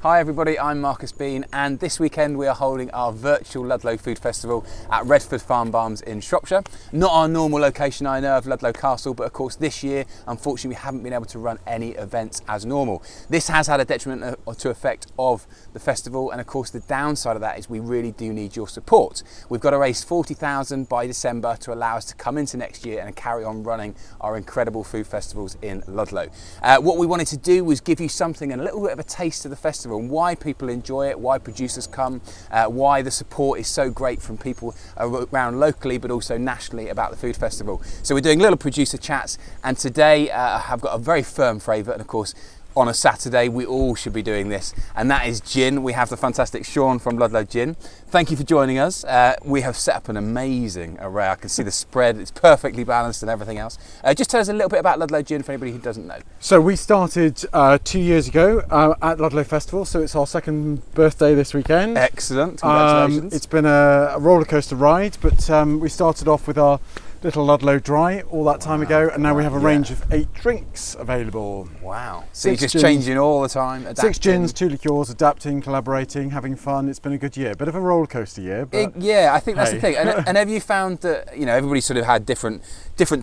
Hi everybody, I'm Marcus Bean, and this weekend we are holding our virtual Ludlow Food Festival at Redford Farm Barns in Shropshire. Not our normal location, I know, of Ludlow Castle, but of course this year, unfortunately, we haven't been able to run any events as normal. This has had a detriment to effect of the festival, and of course the downside of that is we really do need your support. We've got to raise 40,000 by December to allow us to come into next year and carry on running our incredible food festivals in Ludlow. What we wanted to do was give you something and a little bit of a taste of the festival, and why people enjoy it, why producers come, why the support is so great from people around locally but also nationally about the food festival. So we're doing little producer chats, and today I've got a very firm favourite, and of course on a Saturday we all should be doing this, and that is gin. We have the fantastic Sean from Ludlow Gin. Thank you for joining us. We have set up an amazing array. I can see the spread, it's perfectly balanced and everything else. Just tell us a little bit about Ludlow Gin for anybody who doesn't know. So we started 2 years ago at Ludlow Festival, so it's our second birthday this weekend. Excellent, congratulations. It's been a roller coaster ride, but we started off with our little Ludlow Dry all that time ago, and now we have a range of 8 drinks available. Wow. So you're just changing all the time, adapting. 6 gins, 2 liqueurs, adapting, collaborating, having fun. It's been a good year. Bit of a roller coaster year. But yeah, I think that's the thing. And have you found that, you know, everybody sort of had different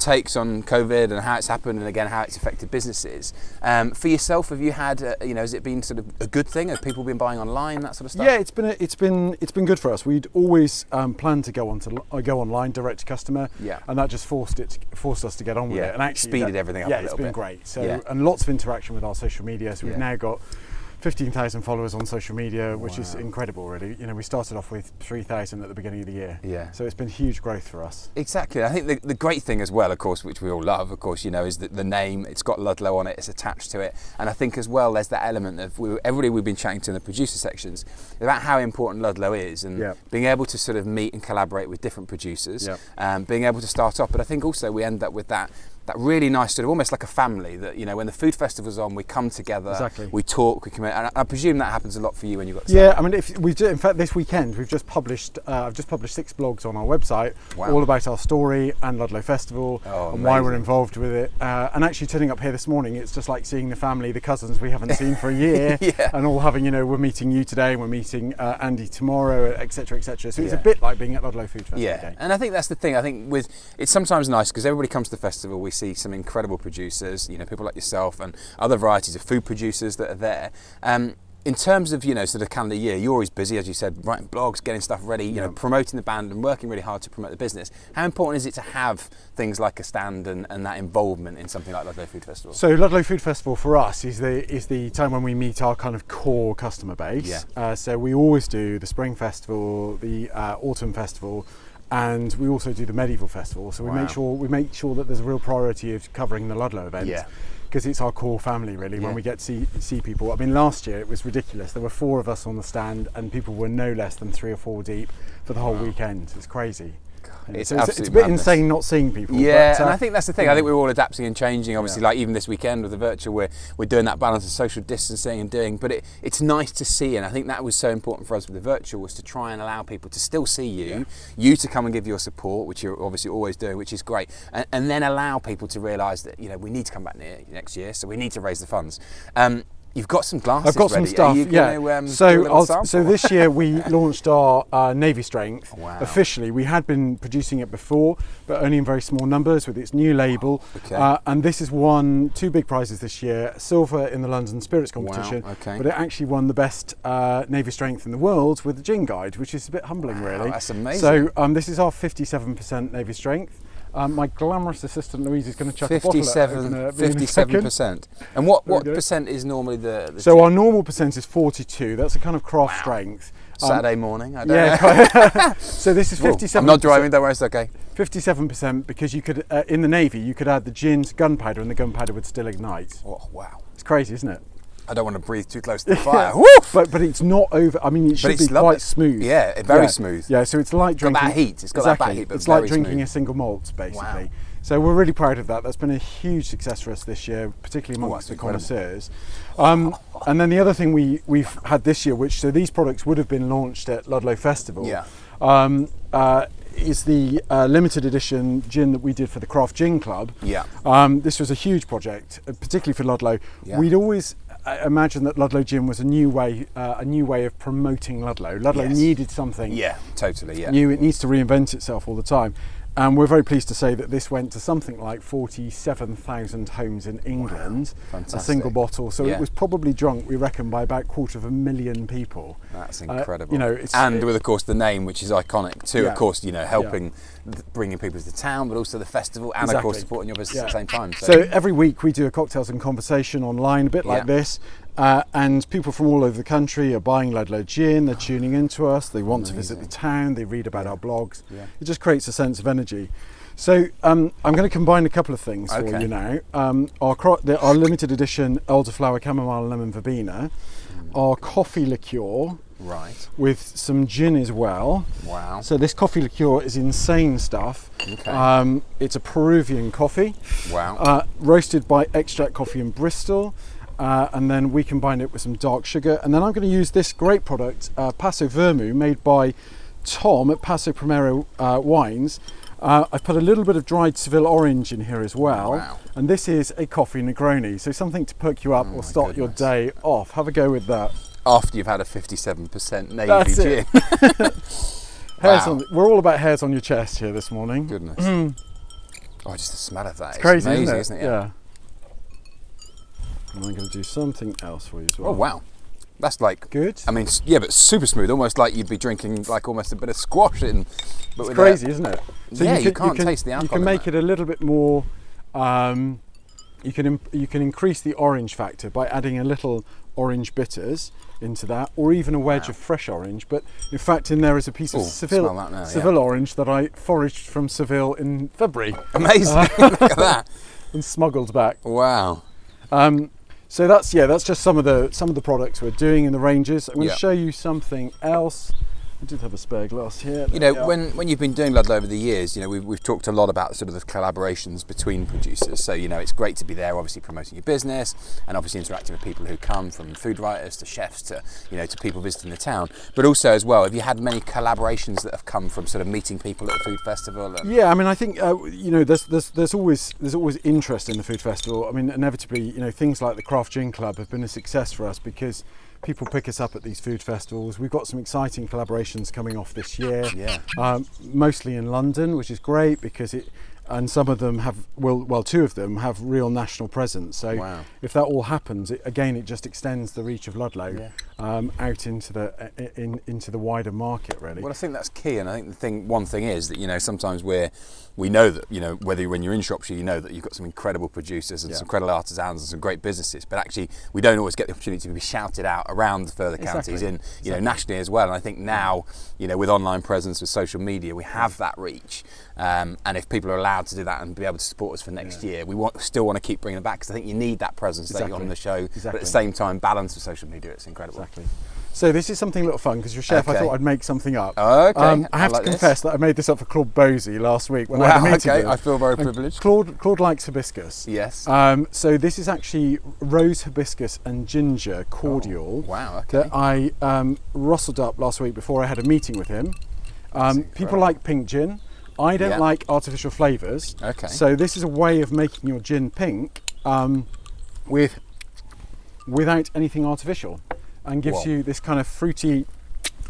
takes on COVID and how it's happened, and again how it's affected businesses. For yourself, have you had, has it been sort of a good thing? Have people been buying online, that sort of stuff? Yeah, it's been good for us. We'd always planned to go online, direct to customer. Yeah. And that just forced us to get on with it, and actually speeded everything up a little bit. Yeah, it's been great. So and lots of interaction with our social media. So we've now got 15,000 followers on social media, which is incredible, really. You know, we started off with 3,000 at the beginning of the year. Yeah. So it's been huge growth for us. Exactly. I think the great thing as well, of course, which we all love, of course, is that the name, it's got Ludlow on it, it's attached to it. And I think as well, there's that element of everybody we've been chatting to in the producer sections about how important Ludlow is, and being able to sort of meet and collaborate with different producers, being able to start off. But I think also we end up with that really nice sort of almost like a family that, when the food festival's on, we come together, we talk, we commit. And I presume that happens a lot for you when you've got I mean, in fact this weekend we've just published I've just published 6 blogs on our website, all about our story and Ludlow Festival and why we're involved with it, and actually turning up here this morning, it's just like seeing the family, the cousins we haven't seen for a year, and all having, we're meeting you today and we're meeting Andy tomorrow, etc, etc. So it's a bit like being at Ludlow Food Festival again. And I think that's the thing. I think it's sometimes nice because everybody comes to the festival, we see some incredible producers, people like yourself and other varieties of food producers that are there. In terms of, sort of calendar year, you're always busy, as you said, writing blogs, getting stuff ready, promoting the band and working really hard to promote the business. How important is it to have things like a stand and that involvement in something like Ludlow Food Festival? So Ludlow Food Festival for us is the time when we meet our kind of core customer base. So we always do the Spring Festival, the Autumn Festival, and we also do the Medieval Festival. So we make sure that there's a real priority of covering the Ludlow event. Because it's our core family, really, when we get to see people. I mean, last year it was ridiculous. There were 4 of us on the stand and people were no less than 3 or 4 deep for the whole weekend. It's crazy. It's a bit insane not seeing people. Yeah, and I think that's the thing. I think we're all adapting and changing. Obviously, like even this weekend with the virtual, we're doing that balance of social distancing and doing. But it's nice to see, and I think that was so important for us with the virtual, was to try and allow people to still see you, you to come and give your support, which you're obviously always doing, which is great, and then allow people to realise that we need to come back next year, so we need to raise the funds. You've got some glasses. I've got some stuff. So this year we launched our Navy Strength officially. We had been producing it before, but only in very small numbers with its new label. And this has won 2 big prizes this year: silver in the London Spirits competition. But it actually won the best Navy Strength in the world with the Gin Guide, which is a bit humbling, really. That's amazing. So this is our 57% Navy Strength. My glamorous assistant Louise is going to chuck a bottle at us in a 57%. And what percent is normally the So gin? Our normal percent is 42. That's a kind of craft strength. Saturday morning, I don't know. So this is 57%. I'm not driving, don't worry, it's okay. 57% because you could, in the Navy, you could add the gin to gunpowder and the gunpowder would still ignite. Oh, wow. It's crazy, isn't it? I don't want to breathe too close to the fire. But it's not over. I mean, it should be quite smooth. Yeah, very smooth. Yeah, so it's like drinking. Got that heat. It's got that back heat, but it's like drinking a single malt, basically. So we're really proud of that. That's been a huge success for us this year, particularly amongst the connoisseurs. And then the other thing we've had this year, so these products would have been launched at Ludlow Festival. Is the limited edition gin that we did for the Craft Gin Club. This was a huge project, particularly for Ludlow. We'd always I imagine that Ludlow Gin was a new way of promoting Ludlow. Ludlow needed something. Yeah, totally. Yeah. New. It needs to reinvent itself all the time. And we're very pleased to say that this went to something like 47,000 homes in England, a single bottle. So it was probably drunk, we reckon, by about 250,000 people. That's incredible. With, of course, the name, which is iconic too. Of course, helping bringing people to the town, but also the festival, and of course supporting your business at the same time. So every week we do a cocktails and conversation online, a bit like this. And people from all over the country are buying Ludlow Gin, they're tuning into us, they want to visit the town, they read about our blogs. It just creates a sense of energy. So I'm going to combine a couple of things for you now. Our limited edition Elderflower Chamomile Lemon Verbena, our coffee liqueur, with some gin as well. Wow. So this coffee liqueur is insane stuff. Okay. It's a Peruvian coffee. Wow. Roasted by Extract Coffee in Bristol. And then we combine it with some dark sugar, and then I'm going to use this great product, Paso Vermouth, made by Tom at Paso Primero Wines. I've put a little bit of dried Seville orange in here as well, and this is a coffee Negroni, so something to perk you up or start your day off. Have a go with that. After you've had a 57% navy gin. We're all about hairs on your chest here this morning. Goodness. Oh, just the smell of that. It's crazy, amazing, isn't it? Yeah. And I'm going to do something else for you as well. Oh wow, that's like good. I mean, but super smooth, almost like you'd be drinking like almost a bit of squash in. But it's crazy, isn't it? So you can't taste the alcohol. You can make it a little bit more. You can increase the orange factor by adding a little orange bitters into that, or even a wedge of fresh orange. But in fact, in there is a piece of Seville orange that I foraged from Seville in February. Amazing! Look at that. And smuggled back. Wow. So that's just some of the products we're doing in the ranges. I'm going to show you something else. I did have a spare glass here. When you've been doing Ludlow over the years, we've talked a lot about sort of the collaborations between producers. So it's great to be there, obviously promoting your business, and obviously interacting with people who come, from food writers to chefs to to people visiting the town. But also as well, have you had many collaborations that have come from sort of meeting people at the food festival? Yeah, I mean, I think there's always interest in the food festival. I mean, inevitably, things like the Craft Gin Club have been a success for us because people pick us up at these food festivals. We've got some exciting collaborations coming off this year, mostly in London, which is great because and some of them have, two of them have real national presence. So if that all happens, it just extends the reach of Ludlow out into the wider market, really. Well, I think that's key, and I think one thing is that sometimes we know that whether when you're in Shropshire, that you've got some incredible producers and some incredible artisans and some great businesses, but actually we don't always get the opportunity to be shouted out around the further counties nationally as well. And I think now with online presence, with social media, we have that reach, and if people are allowed to do that and be able to support us for next year, we still want to keep bringing it back, because I think you need that presence that you're on the show, but at the same time balance with social media. It's incredible. Exactly. So this is something a little fun, because you're a chef. I thought I'd make something up. Oh, okay. I have to confess that I made this up for Claude Bosey last week when I had a meeting with him. I feel very privileged. Claude likes hibiscus. Yes. So this is actually rose hibiscus and ginger cordial. That I rustled up last week before I had a meeting with him. People like pink gin. I don't like artificial flavours. Okay. So this is a way of making your gin pink without anything artificial, and gives you this kind of fruity,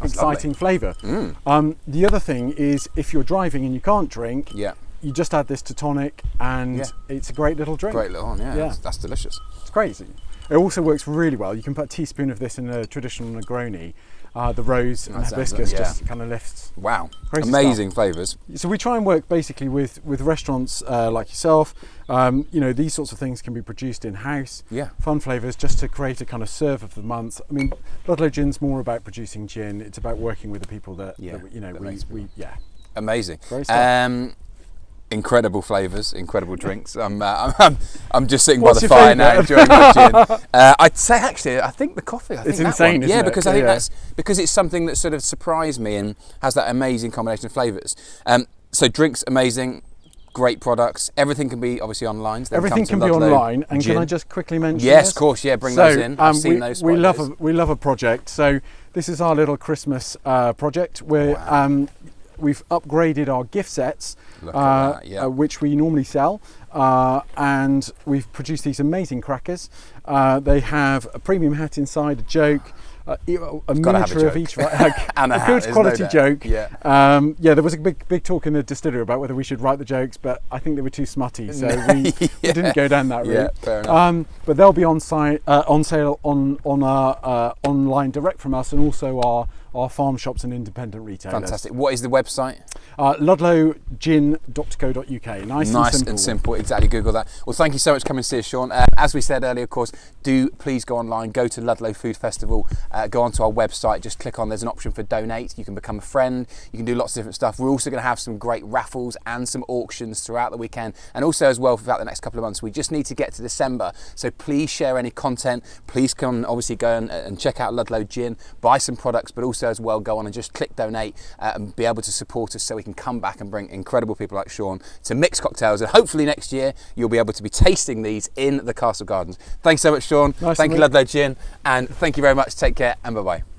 exciting flavour. The other thing is, if you're driving and you can't drink, you just add this to tonic, and it's a great little drink. Great little one, that's delicious. It's crazy. It also works really well. You can put a teaspoon of this in a traditional Negroni. The rose and hibiscus just kind of lifts. Wow, amazing flavours. So we try and work basically with restaurants like yourself. These sorts of things can be produced in house. Fun flavours, just to create a kind of serve of the month. I mean, Ludlow Gin's more about producing gin. It's about working with the people that amazing. Great stuff. Incredible flavours, incredible drinks. I'm just sitting by the fire now, enjoying my gin. I'd say actually, I think the coffee. It's insane, isn't it? Because I think that's because it's something that sort of surprised me and has that amazing combination of flavours. So drinks amazing, great products. Everything can be obviously online. So everything can be online. And can I just quickly mention? Yes, of course. Yeah, bring those in. I've seen those. We love a project. So this is our little Christmas project. We're we've upgraded our gift sets, Look at that, yeah. which we normally sell, and we've produced these amazing crackers. They have a premium hat inside, a joke, a miniature of each, and a good quality joke. Yeah. There was a big talk in the distillery about whether we should write the jokes, but I think they were too smutty, so we didn't go down that route. Yeah, fair enough. But they'll be on sale on our online direct from us, and also our farm shops and independent retailers. Fantastic. What is the website? ludlowgin.co.uk. Nice and simple. Exactly. Google that. Well, thank you so much for coming to see us, Sean. As we said earlier, of course, do please go online, go to Ludlow Food Festival, go onto our website, just click on, there's an option for donate. You can become a friend, you can do lots of different stuff. We're also going to have some great raffles and some auctions throughout the weekend, and also as well throughout the next couple of months. We just need to get to December, so please share any content. Please come, obviously go and check out Ludlow Gin, buy some products, but also as well go on and just click donate and be able to support us so we can come back and bring incredible people like Sean to mix cocktails, and hopefully next year you'll be able to be tasting these in the Castle Gardens. Thanks so much, Sean. Thank you, Ludlow Gin, and thank you very much. Take care and bye-bye.